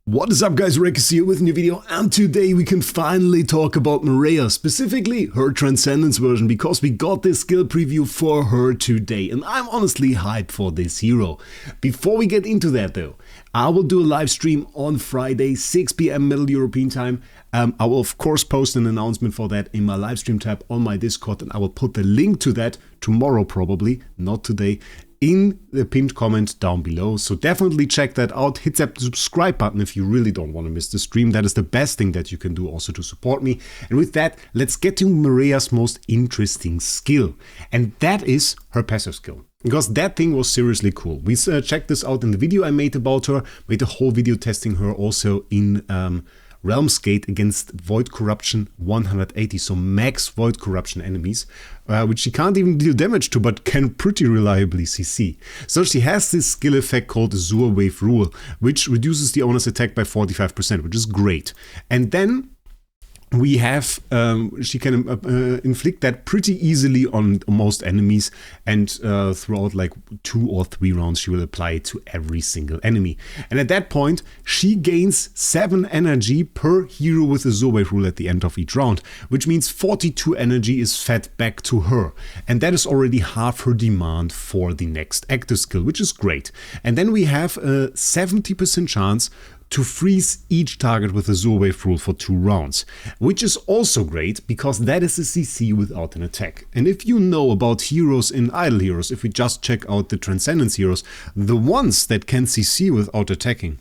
What is up guys, Wraec is here with a new video, and today we can finally talk about Mareia, specifically her Transcendence version, because we got this skill preview for her today, and I'm honestly hyped for this hero. Before we get into that though, I will do a live stream on Friday, 6 PM Middle European time. I will of course post an announcement for that in my live stream tab on my Discord, and I will put the link to that tomorrow probably, not today, in the pinned comment down below. So definitely check that out. Hit that subscribe button if you really don't want to miss the stream. That is the best thing that you can do also to support me. And with that, let's get to Mareia's most interesting skill. And that is her passive skill. Because that thing was seriously cool. We checked this out in the video I made about her. Made a whole video testing her also in Realms Gate against Void Corruption 180, so max Void Corruption enemies, which she can't even deal damage to, but can pretty reliably CC. So she has this skill effect called Azure Wave Rule, which reduces the owner's attack by 45%, which is great. And then we have, she can inflict that pretty easily on most enemies, and throughout like 2 or 3 rounds she will apply it to every single enemy. And at that point she gains 7 energy per hero with a Azure Wave Rule at the end of each round, which means 42 energy is fed back to her, and that is already half her demand for the next active skill, which is great. And then we have a 70% chance to freeze each target with a Azure Wave Rule for 2 rounds, which is also great because that is a CC without an attack. And if you know about heroes in Idle Heroes, if we just check out the Transcendence heroes, the ones that can CC without attacking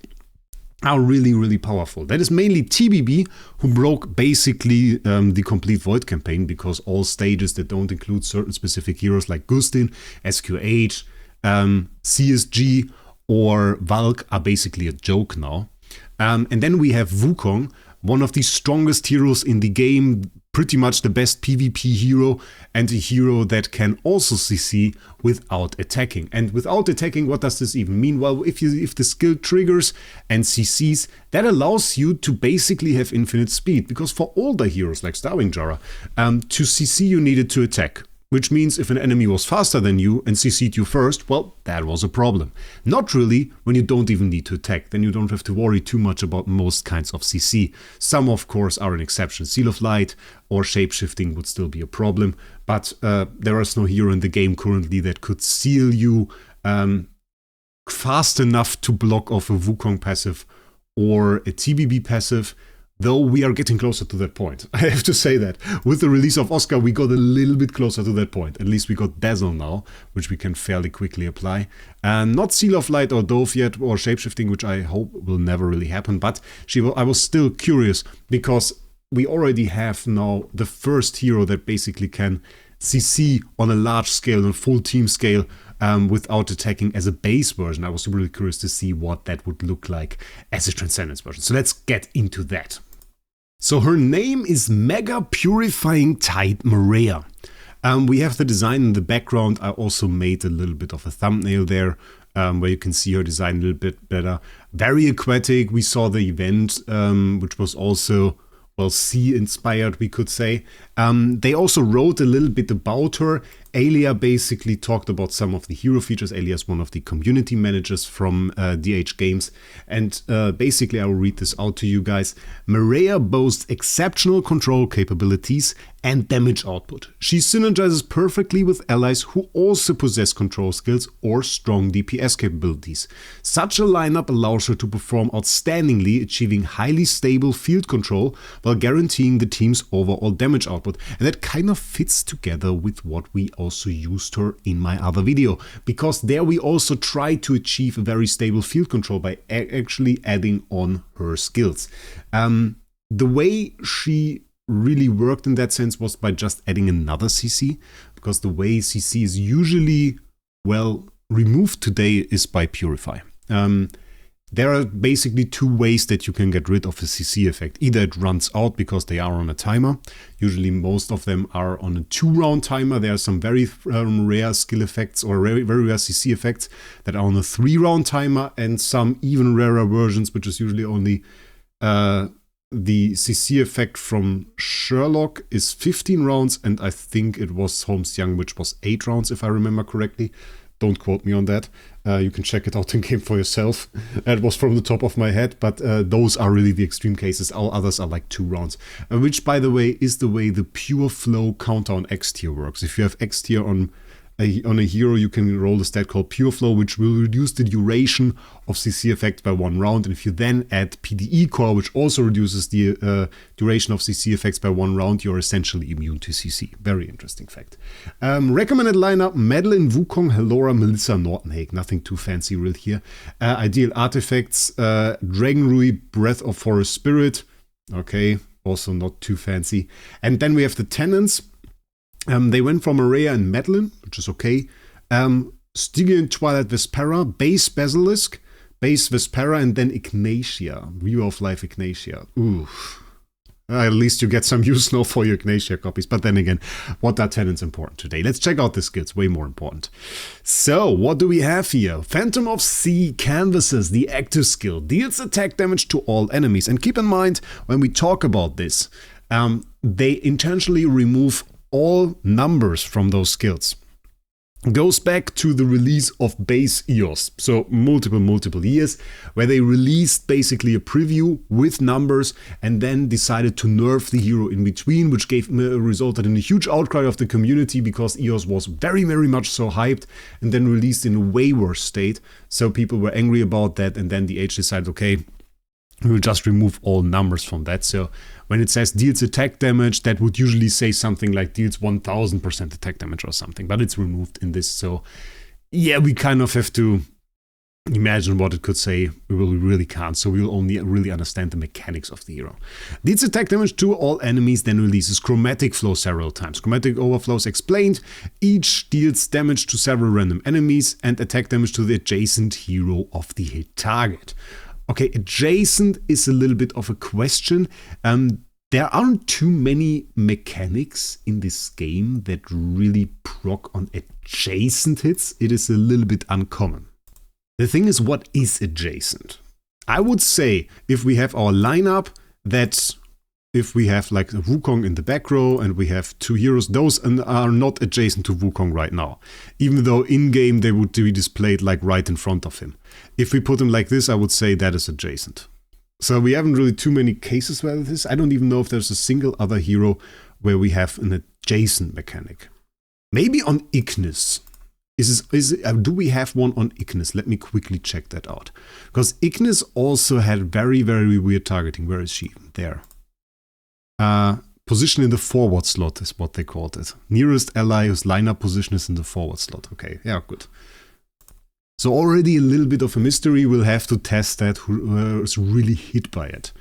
are really powerful. That is mainly TBB, who broke basically the complete Void campaign, because all stages that don't include certain specific heroes like Gustin, SQH, CSG or Valk are basically a joke now. And then we have Wukong, one of the strongest heroes in the game, pretty much the best PvP hero, and a hero that can also CC without attacking. And without attacking, what does this even mean? Well, if the skill triggers and CCs, that allows you to basically have infinite speed, because for older heroes like Starwing Jara, to CC you needed to attack. Which means if an enemy was faster than you and CC'd you first, well, that was a problem. Not really when you don't even need to attack, then you don't have to worry too much about most kinds of CC. Some of course are an exception. Seal of Light or shapeshifting would still be a problem, but there is no hero in the game currently that could seal you fast enough to block off a Wukong passive or a TBB passive. Though we are getting closer to that point. I have to say that. With the release of Oscar, we got a little bit closer to that point. At least we got Dazzle now, which we can fairly quickly apply. And not Seal of Light or Dove yet, or Shapeshifting, which I hope will never really happen. But I was still curious, because we already have now the first hero that basically can CC on a large scale, on full team scale, without attacking as a base version. I was really curious to see what that would look like as a Transcendence version. So let's get into that. So her name is Mega Purifying Tide Mareia. We have the design in the background. I also made a little bit of a thumbnail there, where you can see her design a little bit better. Very aquatic. We saw the event, which was also, well, sea inspired, we could say. They also wrote a little bit about her. Alia basically talked about some of the hero features. Alia is one of the community managers from DH Games. And basically, I will read this out to you guys. Mareia boasts exceptional control capabilities and damage output. She synergizes perfectly with allies who also possess control skills or strong DPS capabilities. Such a lineup allows her to perform outstandingly, achieving highly stable field control while guaranteeing the team's overall damage output. And that kind of fits together with what we also used her in my other video, because there we also tried to achieve a very stable field control by actually adding on her skills. The way she really worked in that sense was by just adding another CC, because the way CC is usually, well, removed today is by Purify. There are basically 2 ways that you can get rid of a CC effect. Either it runs out because they are on a timer. Usually most of them are on a 2-round timer. There are some very rare skill effects or very rare CC effects that are on a 3-round timer, and some even rarer versions, which is usually only the CC effect from Sherlock is 15 rounds, and I think it was Holmes Young, which was 8 rounds if I remember correctly. Don't quote me on that. You can check it out in game for yourself. That was from the top of my head, but those are really the extreme cases. All others are like 2 rounds, which, by the way, is the way the pure flow counter on X tier works. If you have X tier on a hero, you can roll a stat called Pure Flow, which will reduce the duration of CC effects by 1 round. And if you then add PDE Core, which also reduces the duration of CC effects by 1 round, you're essentially immune to CC. Very interesting fact. Recommended lineup: Madeline, Wukong, Hellora, Melissa, Nortonhake. Nothing too fancy real here. Ideal artifacts: Dragon Rui, Breath of Forest Spirit. Okay, also not too fancy. And then we have the tenants. They went for Mareia and Madeline, which is okay. Stygian, Twilight Vespera, Base Basilisk, Base Vespera, and then Ignatia. View of Life Ignatia. Ooh. At least you get some use now for your Ignatia copies. But then again, what are tenants important today? Let's check out the skills, way more important. So, what do we have here? Phantom of Sea canvases the active skill, deals attack damage to all enemies. And keep in mind, when we talk about this, they intentionally remove all numbers from those skills. Goes back to the release of base EOS, so multiple years, where they released basically a preview with numbers and then decided to nerf the hero in between, which resulted in a huge outcry of the community because EOS was very much so hyped and then released in a way worse state. So people were angry about that, and then the Age decided, okay, we will just remove all numbers from that. So when it says deals attack damage, that would usually say something like deals 1000% attack damage or something, but it's removed in this. So yeah, we kind of have to imagine what it could say. We really can't, so we will only really understand the mechanics of the hero. Deals attack damage to all enemies, then releases chromatic flow several times. Chromatic overflows explained. Each deals damage to several random enemies and attack damage to the adjacent hero of the hit target. Okay, adjacent is a little bit of a question. There aren't too many mechanics in this game that really proc on adjacent hits. It is a little bit uncommon. The thing is, what is adjacent? I would say if we have our lineup, that if we have like a Wukong in the back row and we have 2 heroes, those are not adjacent to Wukong right now. Even though in-game they would be displayed like right in front of him. If we put him like this, I would say that is adjacent. So we haven't really too many cases where it is. I don't even know if there's a single other hero where we have an adjacent mechanic. Maybe on Ignis. Do we have one on Ignis? Let me quickly check that out. Because Ignis also had very weird targeting. Where is she? There. Position in the forward slot is what they called it. Nearest ally whose lineup position is in the forward slot. Okay, yeah, good. So already a little bit of a mystery. We'll have to test that who is really hit by it.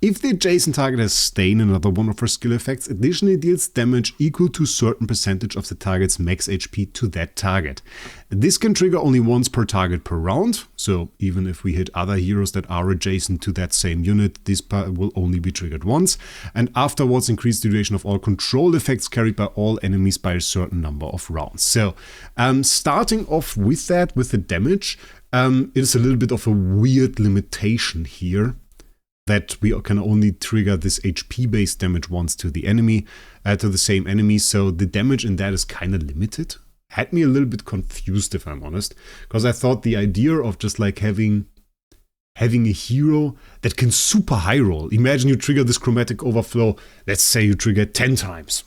If the adjacent target has Stain, another one of her skill effects, additionally deals damage equal to a certain percentage of the target's max HP to that target. This can trigger only once per target per round, so even if we hit other heroes that are adjacent to that same unit, this will only be triggered once, and afterwards increase the duration of all control effects carried by all enemies by a certain number of rounds. So, starting off with that, with the damage, it is a little bit of a weird limitation here, that we can only trigger this HP-based damage once to the enemy, to the same enemy, so the damage in that is kind of limited. Had me a little bit confused, if I'm honest, because I thought the idea of just like having a hero that can super high roll. Imagine you trigger this chromatic overflow, let's say you trigger 10 times,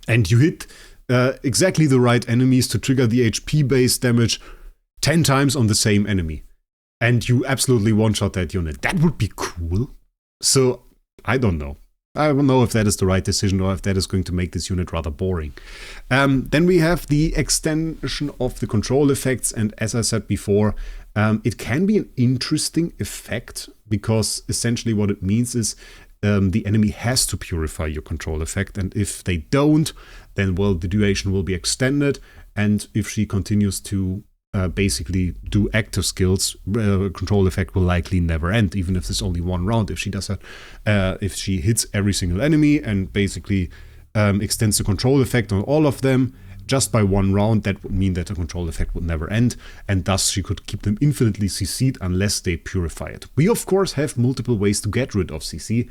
and you hit exactly the right enemies to trigger the HP-based damage 10 times on the same enemy. And you absolutely one-shot that unit. That would be cool. So, I don't know. I don't know if that is the right decision or if that is going to make this unit rather boring. Then we have the extension of the control effects. And as I said before, it can be an interesting effect because essentially what it means is the enemy has to purify your control effect. And if they don't, then, well, the duration will be extended. And if she continues to basically do active skills, control effect will likely never end, even if there's only one round. If she does that, if she hits every single enemy and basically extends the control effect on all of them just by one round, that would mean that the control effect would never end, and thus she could keep them infinitely CC'd unless they purify it. We of course have multiple ways to get rid of CC.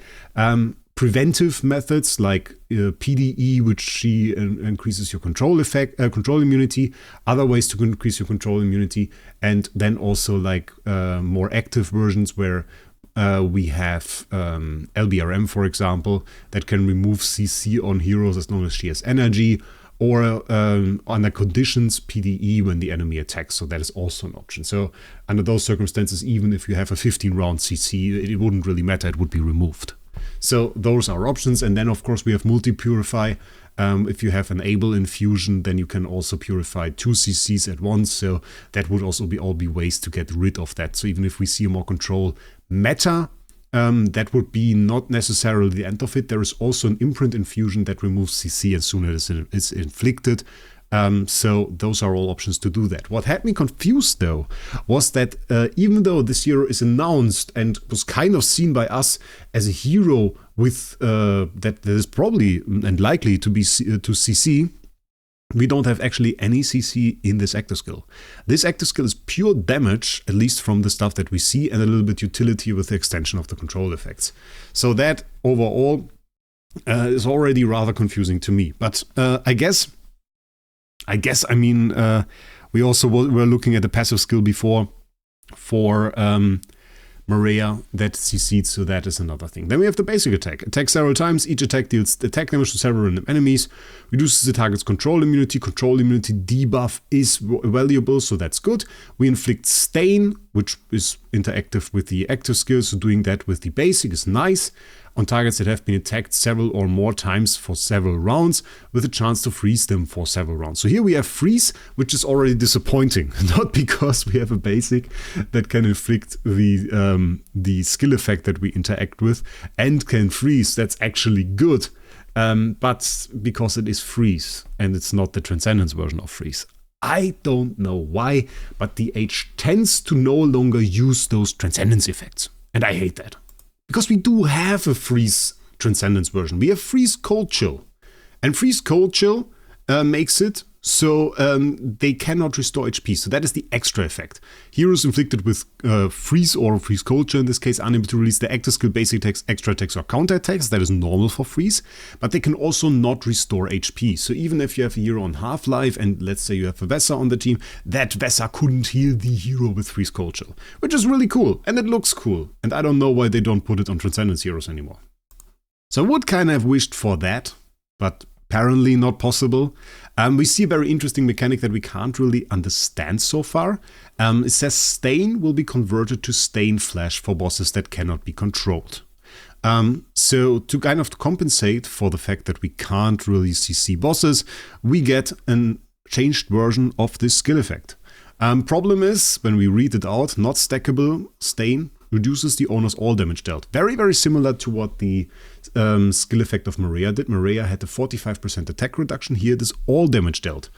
preventive methods like PDE, which she increases your control immunity, other ways to increase your control immunity, and then also like more active versions where we have LBRM, for example, that can remove CC on heroes as long as she has energy, or under conditions PDE when the enemy attacks, so that is also an option. So under those circumstances, even if you have a 15 round CC, it wouldn't really matter, it would be removed. So those are options, and then of course we have multi-purify. If you have an able infusion, then you can also purify 2 CCs at once, so that would also all be ways to get rid of that. So even if we see a more control meta, that would be not necessarily the end of it. There is also an imprint infusion that removes CC as soon as it's inflicted. So those are all options to do that. What had me confused though was that even though this hero is announced and was kind of seen by us as a hero with that is probably and likely to be to CC, we don't have actually any CC in this active skill. This active skill is pure damage, at least from the stuff that we see, and a little bit utility with the extension of the control effects. So that overall is already rather confusing to me. But I guess, I mean, we also were looking at the passive skill before for Mareia that CC'd, so that is another thing. Then we have the basic attack. Attack several times, each attack deals attack damage to several random enemies, reduces the target's control immunity. Control immunity debuff is valuable, so that's good. We inflict stain, which is interactive with the active skill, so doing that with the basic is nice. On targets that have been attacked several or more times for several rounds, with a chance to freeze them for several rounds. So here we have freeze, which is already disappointing, not because we have a basic that can inflict the skill effect that we interact with and can freeze. That's actually good, but because it is freeze and it's not the Transcendence version of freeze. I don't know why, but the H tends to no longer use those Transcendence effects, and I hate that. Because we do have a freeze Transcendence version. We have freeze cold chill. And freeze cold chill makes it so they cannot restore HP. So that is the extra effect. Heroes inflicted with freeze or freeze cold chill in this case are unable to release the active skill, basic attacks, extra attacks, or counter attacks. That is normal for freeze. But they can also not restore HP. So even if you have a hero on half-life and let's say you have a Vesa on the team, that Vesa couldn't heal the hero with freeze cold chill. Which is really cool. And it looks cool. And I don't know why they don't put it on Transcendence heroes anymore. So I would kind of have wished for that, but apparently not possible. We see a very interesting mechanic that we can't really understand so far. It says Stain will be converted to Stain Flash for bosses that cannot be controlled. So to kind of compensate for the fact that we can't really CC bosses, we get a changed version of this skill effect. Problem is, when we read it out, not stackable, Stain reduces the owner's all damage dealt. Very, very similar to what the skill effect of Mareia did. Mareia had a 45% attack reduction. Here it is all damage dealt.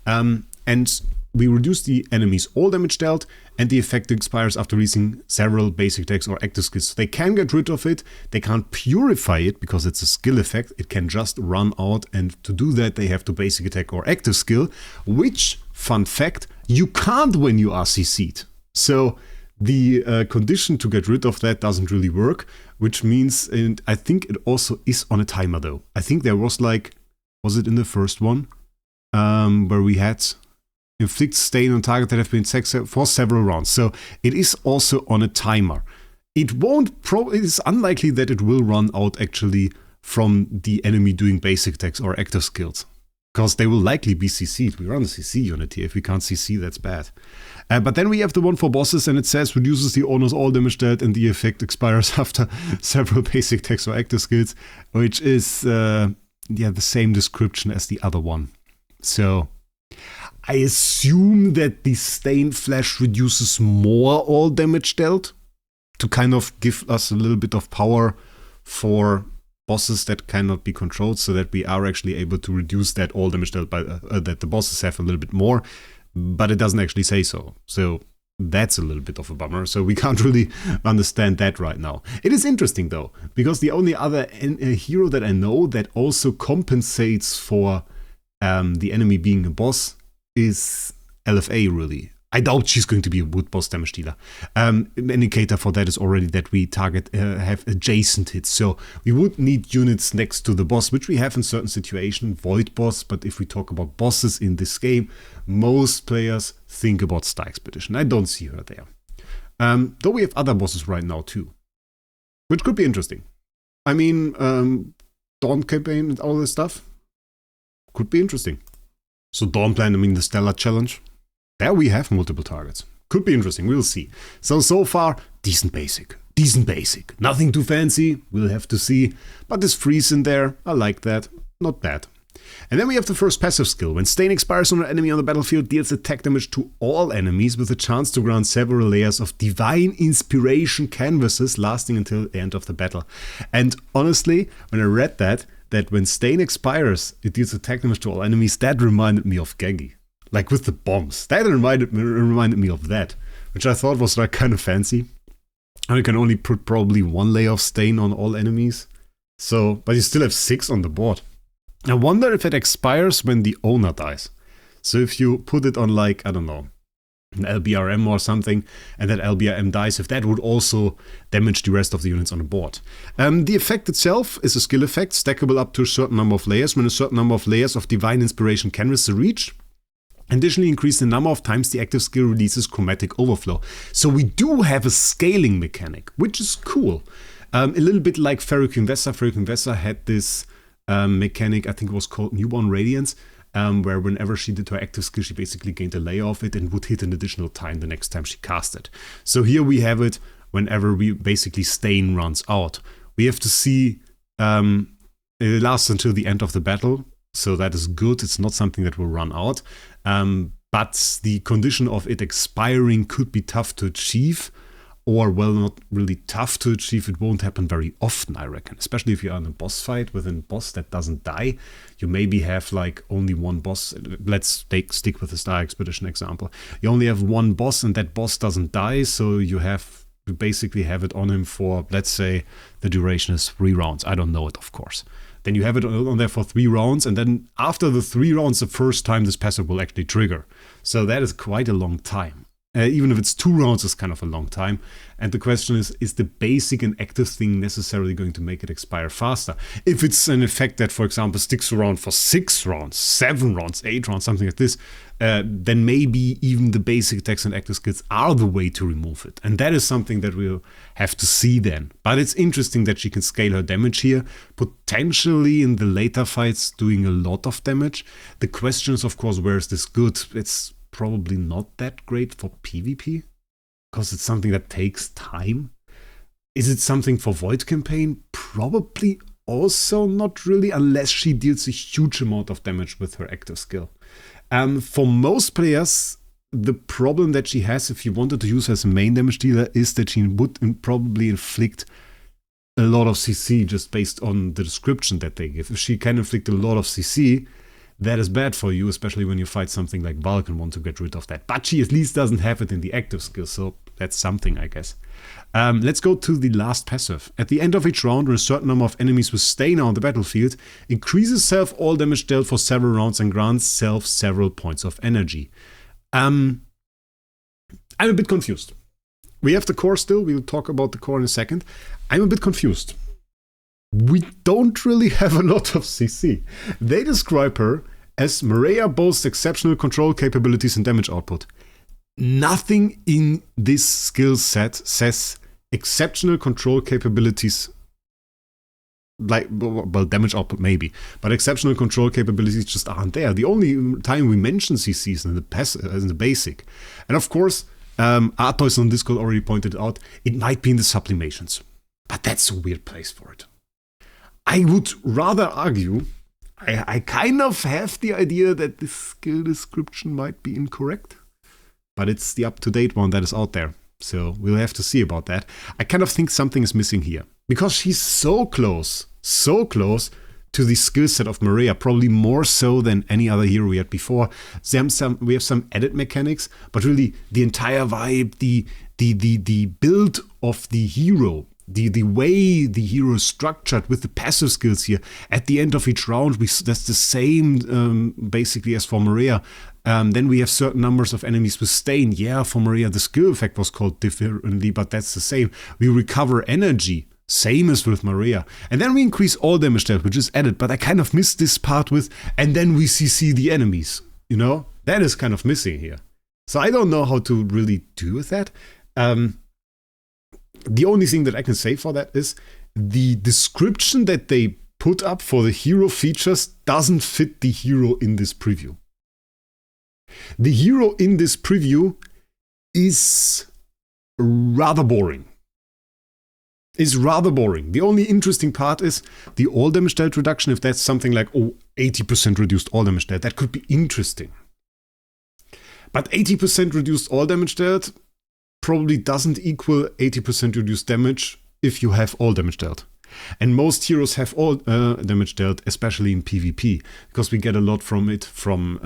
And we reduce the enemy's all damage dealt, and the effect expires after releasing several basic attacks or active skills. So they can get rid of it. They can't purify it because it's a skill effect. It can just run out, and to do that they have to basic attack or active skill, which, fun fact, you can't when you are CC'd. So the condition to get rid of that doesn't really work, which means, and I think it also is on a timer though. I think there was like, was it in the first one, where we had inflict stain on target that have been attacked for several rounds. So it is also on a timer. It is unlikely that it will run out actually from the enemy doing basic attacks or active skills, because they will likely be CC'd. We run a CC unit here. If we can't CC, that's bad. But then we have the one for bosses, and it says reduces the owner's all damage dealt, and the effect expires after several basic attacks or active skills, which is the same description as the other one. So I assume that the Stain Flash reduces more all damage dealt to kind of give us a little bit of power for bosses that cannot be controlled, so that we are actually able to reduce that all damage dealt by that the bosses have a little bit more, but it doesn't actually say so. So that's a little bit of a bummer. So we can't really understand that right now. It is interesting though, because the only other hero that I know that also compensates for the enemy being a boss is LFA really. I doubt she's going to be a wood boss damage dealer. An indicator for that is already that we have adjacent hits. So we would need units next to the boss, which we have in certain situations, void boss. But if we talk about bosses in this game, most players think about Star Expedition. I don't see her there. Though we have other bosses right now too, which could be interesting. I mean, Dawn campaign and all this stuff could be interesting. So Dawnplan, I mean the Stellar Challenge. There we have multiple targets. Could be interesting, we'll see. So far, decent basic. Nothing too fancy, we'll have to see. But this freeze in there, I like that. Not bad. And then we have the first passive skill. When Stain expires on an enemy on the battlefield, deals attack damage to all enemies with a chance to grant several layers of Divine Inspiration canvases lasting until the end of the battle. And honestly, when I read that when Stain expires, it deals attack damage to all enemies, that reminded me of Gengi. Like with the bombs. That reminded me of that, which I thought was like kind of fancy. And you can only put probably 1 layer of Stain on all enemies. So, but you still have 6 on the board. I wonder if it expires when the owner dies. So if you put it on like, I don't know, an LBRM or something, and that LBRM dies, if that would also damage the rest of the units on the board. The effect itself is a skill effect, stackable up to a certain number of layers. When a certain number of layers of Divine Inspiration canvas are reached, additionally increase the number of times the active skill releases Chromatic Overflow. So we do have a scaling mechanic, which is cool. A little bit like Fairy Queen Vessa. Fairy Queen Vessa had this mechanic, I think it was called Newborn Radiance, where whenever she did her active skill, she basically gained a layer of it and would hit an additional time the next time she cast it. So here we have it whenever we basically Stain runs out. We have to see, it lasts until the end of the battle. So that is good. It's not something that will run out. But the condition of it expiring could be tough to achieve. Or, well, not really tough to achieve. It won't happen very often, I reckon. Especially if you're in a boss fight with a boss that doesn't die. You maybe have like only one boss. Let's stick with the Star Expedition example. You only have one boss and that boss doesn't die. So you basically have it on him for, let's say, the duration is 3 rounds. I don't know it, of course. Then you have it on there for 3 rounds, and then after the 3 rounds, the first time this passive will actually trigger. So that is quite a long time. Even if it's 2 rounds, it's kind of a long time. And the question is the basic and active thing necessarily going to make it expire faster? If it's an effect that, for example, sticks around for 6 rounds, 7 rounds, 8 rounds, something like this, then maybe even the basic attacks and active skills are the way to remove it. And that is something that we'll have to see then. But it's interesting that she can scale her damage here, potentially in the later fights doing a lot of damage. The question is, of course, where is this good? It's probably not that great for PvP, because it's something that takes time. Is it something for Void Campaign? Probably also not really, unless she deals a huge amount of damage with her active skill. For most players, the problem that she has, if you wanted to use her as a main damage dealer, is that she would probably inflict a lot of CC just based on the description that they give. If she can inflict a lot of CC, that is bad for you, especially when you fight something like Bulk and want to get rid of that. But she at least doesn't have it in the active skill, so that's something, I guess. Let's go to the last passive. At the end of each round, when a certain number of enemies with Stain on the battlefield, increases self all damage dealt for several rounds and grants self several points of energy. I'm a bit confused. We have the core still, we'll talk about the core in a second. I'm a bit confused. We don't really have a lot of CC. They describe her as Mareia boasts exceptional control capabilities and damage output. Nothing in this skill set says exceptional control capabilities, like, well, damage output maybe, but exceptional control capabilities just aren't there. The only time we mention CC is in the basic. And of course, Artois on Discord already pointed out, it might be in the sublimations. But that's a weird place for it. I would rather argue, I kind of have the idea that this skill description might be incorrect, but it's the up-to-date one that is out there, so we'll have to see about that. I kind of think something is missing here, because she's so close to the skill set of Mareia, probably more so than any other hero we had before. We have some edit mechanics, but really the entire vibe, the build of the hero, the way the hero is structured with the passive skills here, at the end of each round, that's the same basically as for Mareia. Then we have certain numbers of enemies with stain. Yeah, for Mareia the skill effect was called differently, but that's the same. We recover energy, same as with Mareia. And then we increase all damage dealt, which is added, but I kind of missed this part with, and then we CC the enemies, you know? That is kind of missing here. So I don't know how to really do with that. The only thing that I can say for that is the description that they put up for the hero features doesn't fit the hero in this preview. The hero in this preview is rather boring. The only interesting part is the all damage dealt reduction. If that's something like, 80% reduced all damage dealt, that could be interesting. But 80% reduced all damage dealt probably doesn't equal 80% reduced damage if you have all damage dealt. And most heroes have all damage dealt, especially in PvP, because we get a lot from it from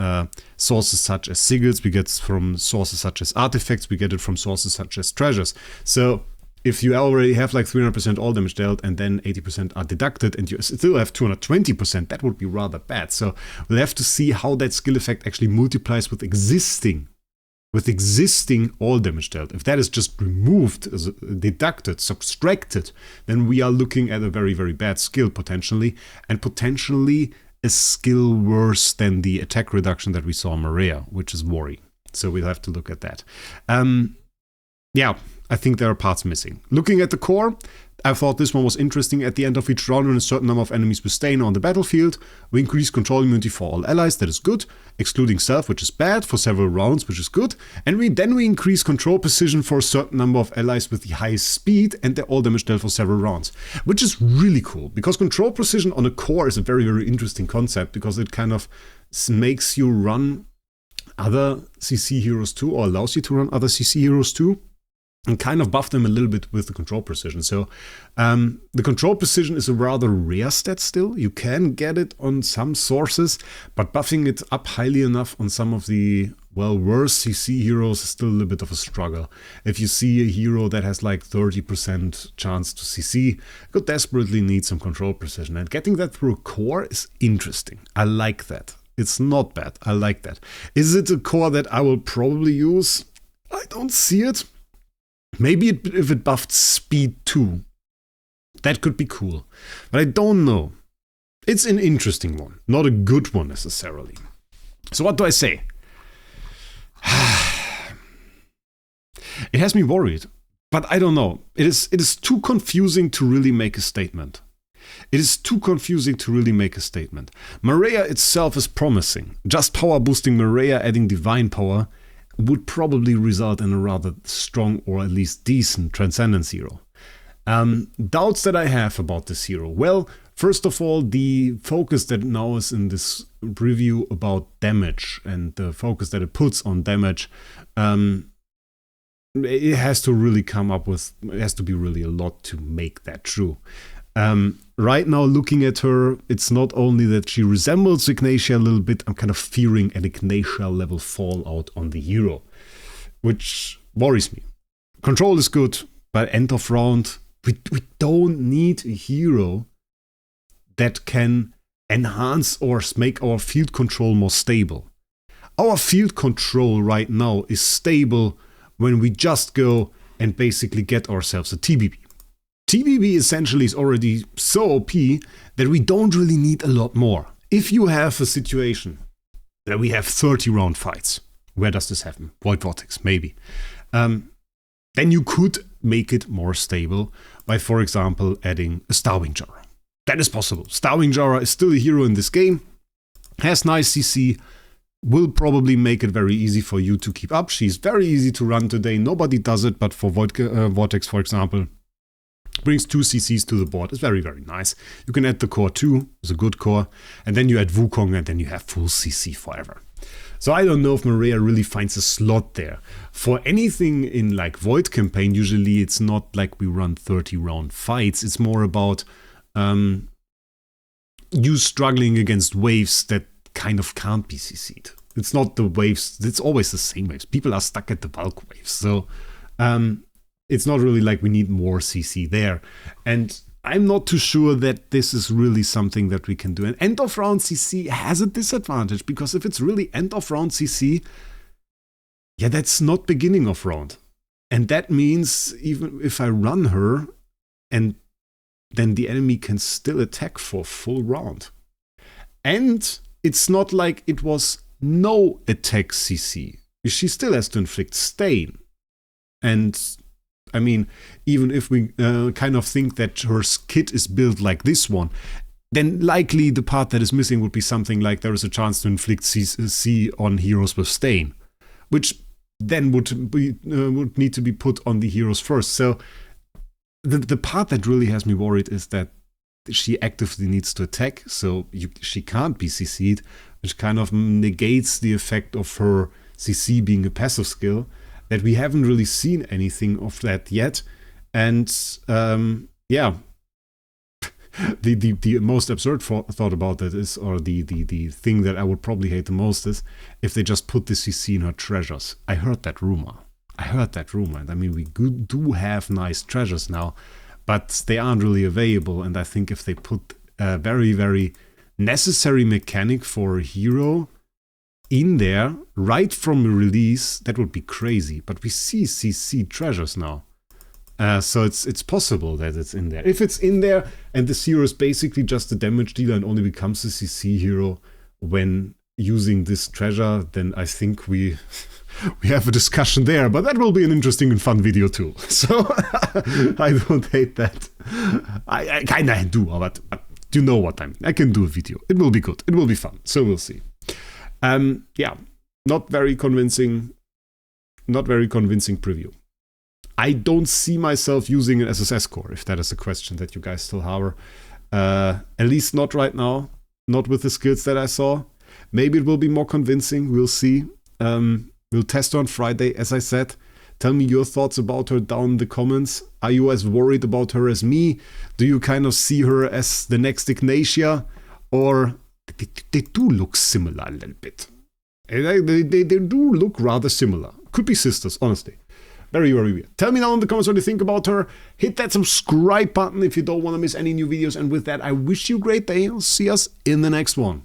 sources such as sigils, we get from sources such as artifacts, we get it from sources such as treasures. So if you already have like 300% all damage dealt and then 80% are deducted and you still have 220%, that would be rather bad. So we'll have to see how that skill effect actually multiplies with existing all damage dealt. If that is just removed, deducted, subtracted, then we are looking at a very, very bad skill potentially, and potentially a skill worse than the attack reduction that we saw in Mareia, which is worrying. So we'll have to look at that. Yeah, I think there are parts missing. Looking at the core, I thought this one was interesting. At the end of each round, when a certain number of enemies with stain on the battlefield, we increase control immunity for all allies, that is good, excluding self, which is bad, for several rounds, which is good, and we increase control precision for a certain number of allies with the highest speed, and they're all damage dealt for several rounds, which is really cool, because control precision on a core is a very, very interesting concept, because it kind of makes you run other CC heroes too, or allows you to run other CC heroes too, and kind of buff them a little bit with the control precision. So the control precision is a rather rare stat still. You can get it on some sources, but buffing it up highly enough on some of the, well, worse CC heroes is still a little bit of a struggle. If you see a hero that has like 30% chance to CC, you could desperately need some control precision. And getting that through a core is interesting. I like that. It's not bad. I like that. Is it a core that I will probably use? I don't see it. Maybe if it buffed speed too. That could be cool. But I don't know. It's an interesting one. Not a good one necessarily. So what do I say? It has me worried. But I don't know. It is too confusing to really make a statement. Mareia itself is promising. Just power boosting Mareia, adding divine power, would probably result in a rather strong or at least decent Transcendence hero. Doubts that I have about this hero. Well, first of all, the focus that now is in this review about damage and the focus that it puts on damage, it has to really come up with, it has to be really a lot to make that true. Right now, looking at her, it's not only that she resembles Ignatia a little bit, I'm kind of fearing an Ignatia level fallout on the hero, which worries me. Control is good, but end of round, we don't need a hero that can enhance or make our field control more stable. Our field control right now is stable when we just go and basically get ourselves a TBB. TBB essentially is already so OP that we don't really need a lot more. If you have a situation that we have 30 round fights, where does this happen? Void Vortex, maybe. Then you could make it more stable by, for example, adding a Starwing Jara. That is possible. Starwing Jara is still a hero in this game, has nice CC, will probably make it very easy for you to keep up. She's very easy to run today. Nobody does it, but for Void Vortex, for example, brings 2 CCs to the board. It's very, very nice. You can add the core 2, it's a good core, and then you add Wukong, and then you have full CC forever. So I don't know if Mareia really finds a slot there. For anything in like Void campaign, usually it's not like we run 30 round fights. It's more about you struggling against waves that kind of can't be CC'd. It's not the waves, it's always the same waves. People are stuck at the bulk waves. So it's not really like we need more CC there. And I'm not too sure that this is really something that we can do. And end of round CC has a disadvantage, because if it's really end of round CC, yeah, that's not beginning of round. And that means even if I run her, and then the enemy can still attack for full round. And it's not like it was no attack CC. She still has to inflict stain. And I mean, even if we kind of think that her kit is built like this one, then likely the part that is missing would be something like there is a chance to inflict CC on heroes with stain, which then would need to be put on the heroes first. So the part that really has me worried is that she actively needs to attack, so she can't be CC'd, which kind of negates the effect of her CC being a passive skill, that we haven't really seen anything of that yet. And yeah, the most absurd thought about that is, or the thing that I would probably hate the most is if they just put the CC in her treasures. I heard that rumor. And I mean, we do have nice treasures now, but they aren't really available. And I think if they put a very, very necessary mechanic for a hero in there right from a release, that would be crazy. But we see CC treasures now. So it's possible that it's in there. If it's in there and this hero is basically just a damage dealer and only becomes a CC hero when using this treasure, then I think we have a discussion there. But that will be an interesting and fun video too. So I don't hate that. I kind of do, but you know what I mean. I can do a video. It will be good. It will be fun. So we'll see. Yeah, not very convincing preview. I don't see myself using an SSS core, if that is a question that you guys still harbor. At least not right now. Not with the skills that I saw. Maybe it will be more convincing. We'll see. We'll test her on Friday, as I said. Tell me your thoughts about her down in the comments. Are you as worried about her as me? Do you kind of see her as the next Ignatia? Or they do look similar a little bit. They do look rather similar. Could be sisters, honestly. Very, very weird. Tell me down in the comments what you think about her. Hit that subscribe button if you don't want to miss any new videos. And with that, I wish you a great day. I'll see us in the next one.